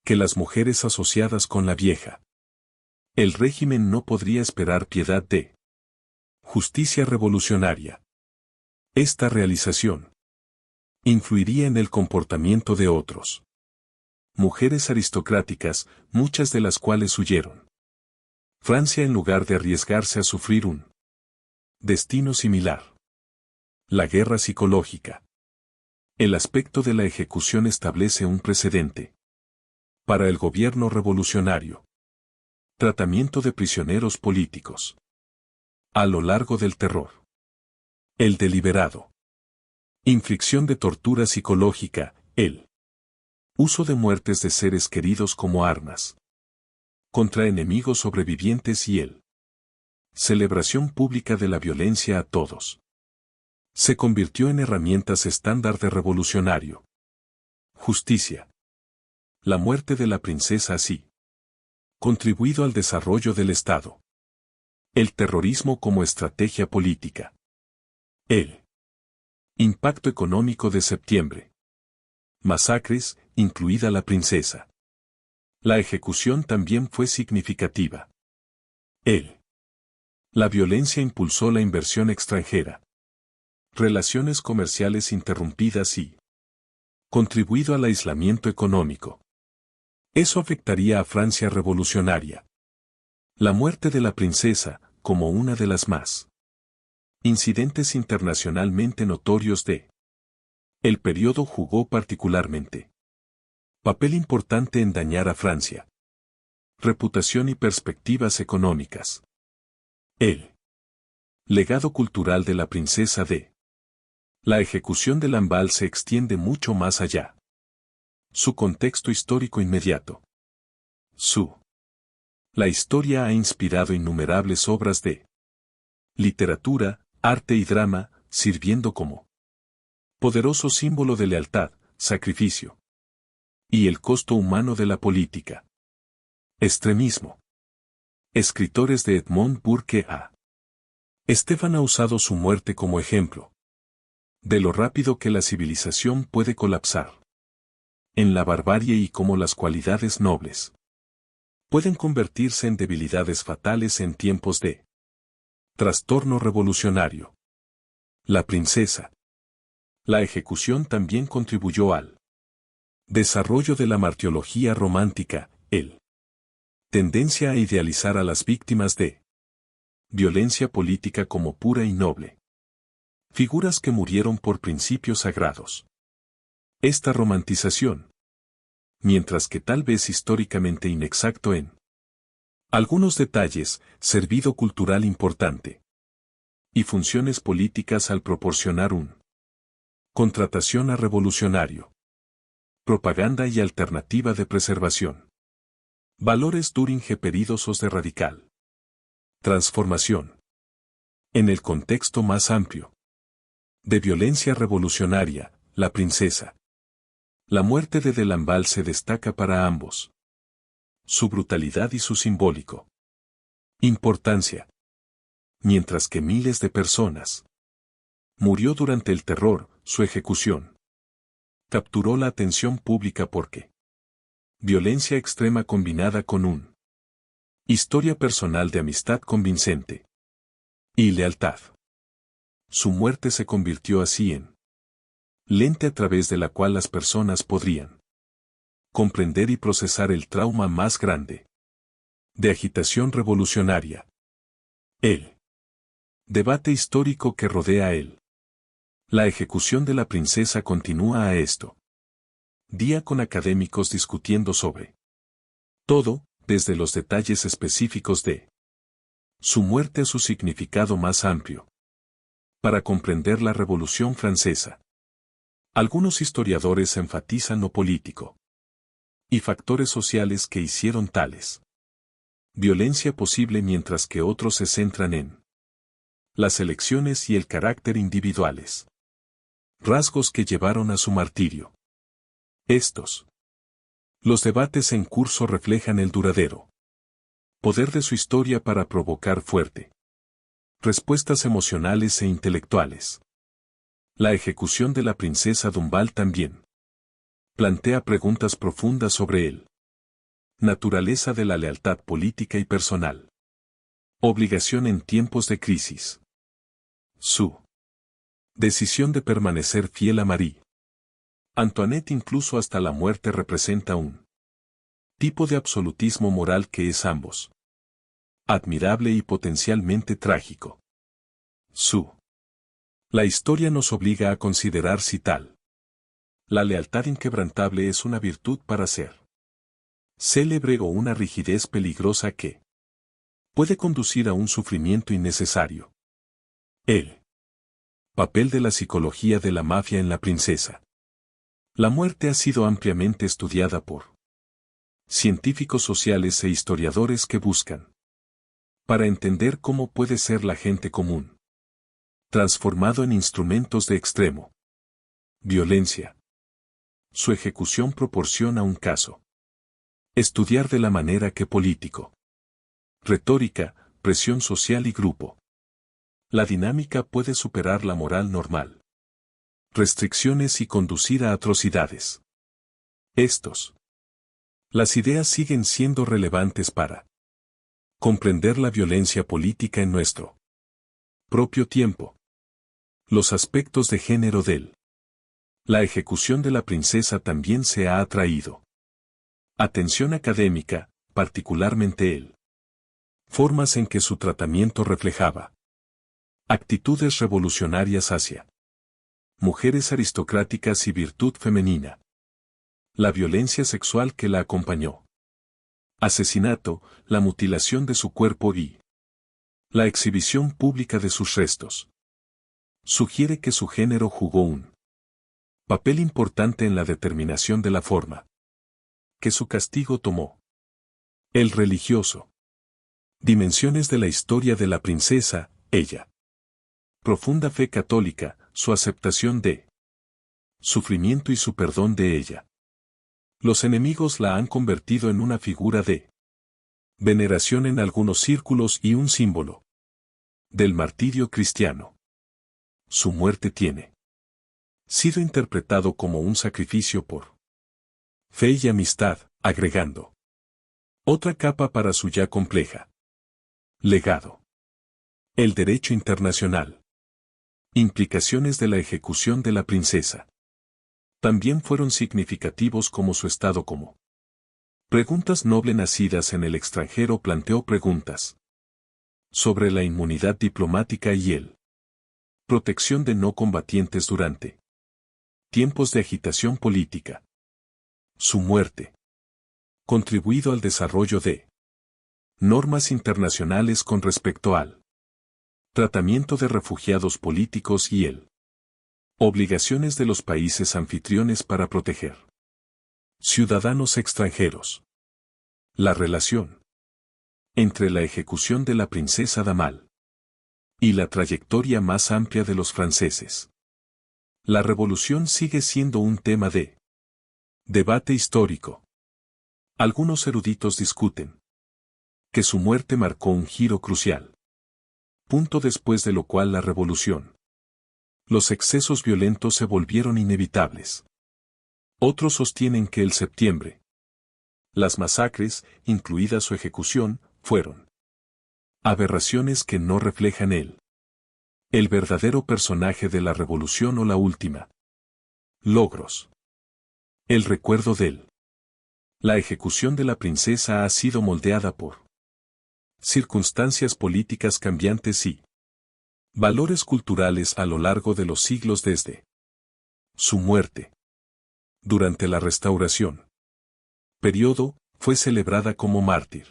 que las mujeres asociadas con la vieja el régimen no podría esperar piedad de justicia revolucionaria. Esta realización influiría en el comportamiento de otros mujeres aristocráticas, muchas de las cuales huyeron Francia en lugar de arriesgarse a sufrir un destino similar. La guerra psicológica. El aspecto de la ejecución establece un precedente para el gobierno revolucionario. Tratamiento de prisioneros políticos. A lo largo del terror. El deliberado. Inflicción de tortura psicológica, el uso de muertes de seres queridos como armas contra enemigos sobrevivientes y el celebración pública de la violencia a todos. Se convirtió en herramientas estándar de revolucionario. Justicia. La muerte de la princesa así contribuido al desarrollo del Estado. El terrorismo como estrategia política. El impacto económico de septiembre. Masacres, incluida la princesa. La ejecución también fue significativa. La violencia impulsó la inversión extranjera. Relaciones comerciales interrumpidas y contribuido al aislamiento económico. Eso afectaría a Francia revolucionaria. La muerte de la princesa, como una de las más incidentes internacionalmente notorios de el periodo jugó particularmente papel importante en dañar a Francia. Reputación y perspectivas económicas. El legado cultural de la princesa de la ejecución de l'Anvals se extiende mucho más allá. Su contexto histórico inmediato. La historia ha inspirado innumerables obras de literatura, arte y drama, sirviendo como poderoso símbolo de lealtad, sacrificio y el costo humano de la política. Extremismo. Escritores de Edmond Burke a. Estefan ha usado su muerte como ejemplo de lo rápido que la civilización puede colapsar en la barbarie y cómo las cualidades nobles pueden convertirse en debilidades fatales en tiempos de trastorno revolucionario. La princesa. La ejecución también contribuyó al desarrollo de la martiología romántica, el tendencia a idealizar a las víctimas de violencia política como pura y noble. Figuras que murieron por principios sagrados. Esta romantización, mientras que tal vez históricamente inexacto en algunos detalles, servido cultural importante y funciones políticas al proporcionar un contratación a revolucionario, propaganda y alternativa de preservación. Valores Düring-Geperidosos de radical transformación. En el contexto más amplio de violencia revolucionaria, la princesa. La muerte de l'Anvals se destaca para ambos. Su brutalidad y su simbólico importancia. Mientras que miles de personas murió durante el terror, su ejecución capturó la atención pública porque violencia extrema combinada con un historia personal de amistad convincente y lealtad. Su muerte se convirtió así en lente a través de la cual las personas podrían comprender y procesar el trauma más grande de agitación revolucionaria. El debate histórico que rodea a él. La ejecución de la princesa continúa a esto día con académicos discutiendo sobre todo, desde los detalles específicos de su muerte a su significado más amplio. Para comprender la Revolución Francesa, algunos historiadores enfatizan lo político, y factores sociales que hicieron tales violencia posible, mientras que otros se centran en las elecciones y el carácter individuales, rasgos que llevaron a su martirio. Los debates en curso reflejan el duradero poder de su historia para provocar fuerte respuestas emocionales e intelectuales. La ejecución de la princesa Dombal también plantea preguntas profundas sobre él. Naturaleza de la lealtad política y personal. Obligación en tiempos de crisis. Su decisión de permanecer fiel a Marie Antoinette incluso hasta la muerte representa un tipo de absolutismo moral que es ambos admirable y potencialmente trágico. La historia nos obliga a considerar si tal la lealtad inquebrantable es una virtud para ser célebre o una rigidez peligrosa que puede conducir a un sufrimiento innecesario. El papel de la psicología de la mafia en la princesa. La muerte ha sido ampliamente estudiada por científicos sociales e historiadores que buscan para entender cómo puede ser la gente común transformado en instrumentos de extremo violencia. Su ejecución proporciona un caso. Estudiar de la manera que político, retórica, presión social y grupo. La dinámica puede superar la moral normal. Restricciones y conducir a atrocidades. Las ideas siguen siendo relevantes para comprender la violencia política en nuestro propio tiempo. Los aspectos de género del la ejecución de la princesa también se ha atraído atención académica, particularmente el formas en que su tratamiento reflejaba actitudes revolucionarias hacia mujeres aristocráticas y virtud femenina. La violencia sexual que la acompañó. Asesinato, la mutilación de su cuerpo y la exhibición pública de sus restos. Sugiere que su género jugó un papel importante en la determinación de la forma que su castigo tomó. El religioso. Dimensiones de la historia de la princesa, ella. Profunda fe católica, su aceptación de sufrimiento y su perdón de ella. Los enemigos la han convertido en una figura de veneración en algunos círculos y un símbolo del martirio cristiano. Su muerte tiene sido interpretado como un sacrificio por fe y amistad, agregando otra capa para su ya compleja legado. El derecho internacional. Implicaciones de la ejecución de la princesa. También fueron significativos como su estado como preguntas noble nacidas en el extranjero planteó preguntas sobre la inmunidad diplomática y el protección de no combatientes durante tiempos de agitación política. Su muerte. Contribuido al desarrollo de normas internacionales con respecto al tratamiento de refugiados políticos y el obligaciones de los países anfitriones para proteger ciudadanos extranjeros. La relación entre la ejecución de la princesa Damal y la trayectoria más amplia de los franceses. La revolución sigue siendo un tema de debate histórico. Algunos eruditos discuten que su muerte marcó un giro crucial, punto después de lo cual la revolución. Los excesos violentos se volvieron inevitables. Otros sostienen que el septiembre. Las masacres, incluida su ejecución, fueron aberraciones que no reflejan el verdadero personaje de la revolución o la última. Logros. El recuerdo la ejecución de la princesa ha sido moldeada por circunstancias políticas cambiantes y valores culturales a lo largo de los siglos desde su muerte. Durante la Restauración. Periodo, fue celebrada como mártir.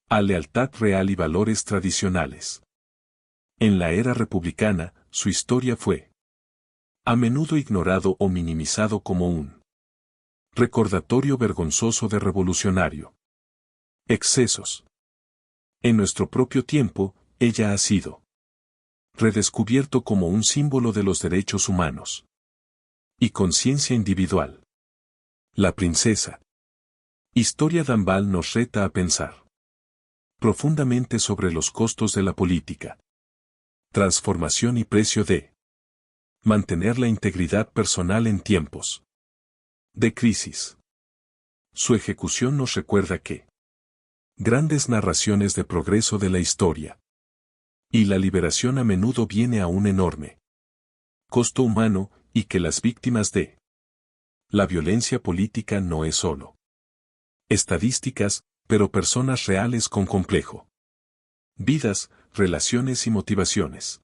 A lealtad real y valores tradicionales. En la era republicana, su historia fue a menudo ignorado o minimizado como un Recordatorio vergonzoso de revolucionario. Excesos. En nuestro propio tiempo, ella ha sido redescubierto como un símbolo de los derechos humanos y conciencia individual. La princesa. Historia Dambal nos reta a pensar profundamente sobre los costos de la política, transformación y precio de mantener la integridad personal en tiempos de crisis. Su ejecución nos recuerda que grandes narraciones de progreso de la historia y la liberación a menudo viene a un enorme costo humano y que las víctimas de la violencia política no es solo estadísticas, pero personas reales con complejo vidas, relaciones y motivaciones.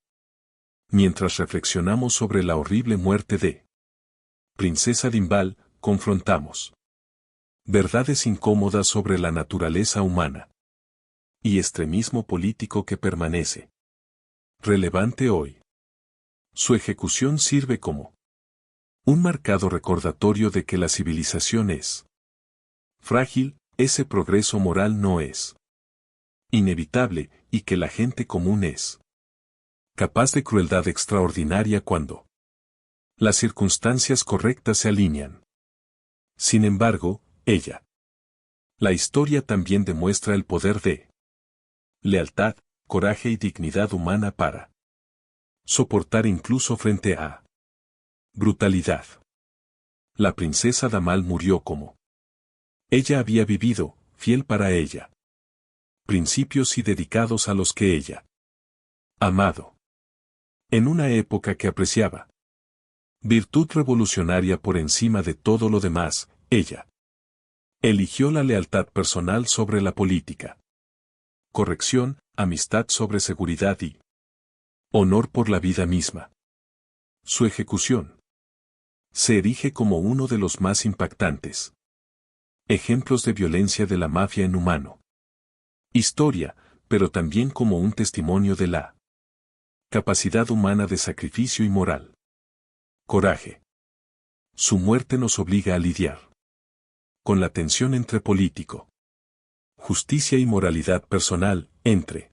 Mientras reflexionamos sobre la horrible muerte de Princesa Dambal, confrontamos verdades incómodas sobre la naturaleza humana y extremismo político que permanece relevante hoy. Su ejecución sirve como un marcado recordatorio de que la civilización es frágil, ese progreso moral no es inevitable y que la gente común es capaz de crueldad extraordinaria cuando las circunstancias correctas se alinean. Sin embargo, la historia también demuestra el poder de lealtad, coraje y dignidad humana para soportar incluso frente a brutalidad. La princesa Dambal murió como ella había vivido, fiel para ella. Principios y dedicados a los que ella amado. En una época que apreciaba virtud revolucionaria por encima de todo lo demás, ella eligió la lealtad personal sobre la política. Corrección, amistad sobre seguridad y honor por la vida misma. Su ejecución se erige como uno de los más impactantes ejemplos de violencia de la mafia en humano historia, pero también como un testimonio de la capacidad humana de sacrificio y moral. Coraje. Su muerte nos obliga a lidiar con la tensión entre político, justicia y moralidad personal, entre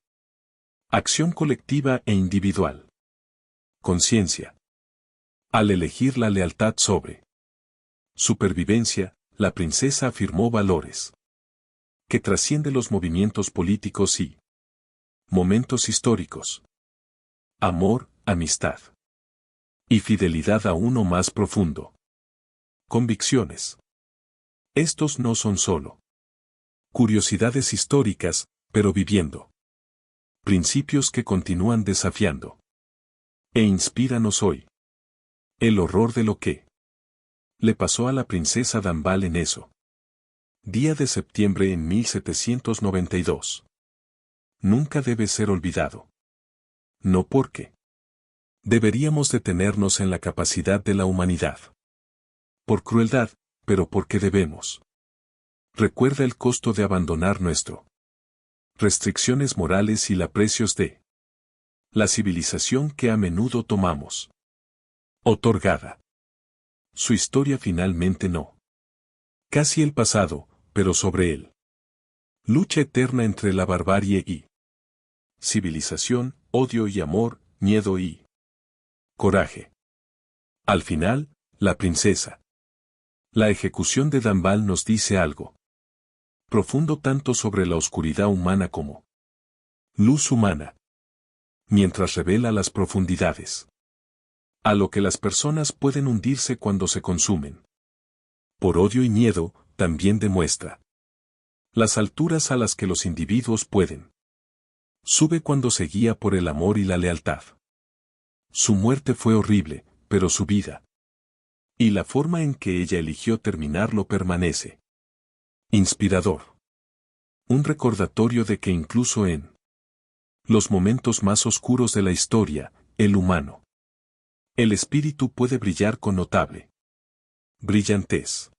acción colectiva e individual. Conciencia. Al elegir la lealtad sobre supervivencia, la princesa afirmó valores que trascienden los movimientos políticos y momentos históricos. Amor, amistad y fidelidad a uno más profundo. Convicciones. Estos no son solo curiosidades históricas, pero viviendo principios que continúan desafiando e inspíranos hoy. El horror de lo que le pasó a la princesa Dambal en eso. Día de septiembre en 1792. Nunca debe ser olvidado. No porque deberíamos detenernos en la capacidad de la humanidad. Por crueldad, pero porque debemos. Recuerda el costo de abandonar nuestro restricciones morales y la precios de la civilización que a menudo tomamos otorgada. Su historia finalmente no. Casi el pasado, pero sobre él. Lucha eterna entre la barbarie y civilización, odio y amor, miedo y coraje. Al final, la princesa. La ejecución de Dambal nos dice algo profundo tanto sobre la oscuridad humana como luz humana, mientras revela las profundidades a lo que las personas pueden hundirse cuando se consumen por odio y miedo, también demuestra las alturas a las que los individuos pueden sube cuando se guía por el amor y la lealtad. Su muerte fue horrible, pero su vida y la forma en que ella eligió terminarlo permanece inspirador. Un recordatorio de que incluso en los momentos más oscuros de la historia, el humano, el espíritu puede brillar con notable brillantez.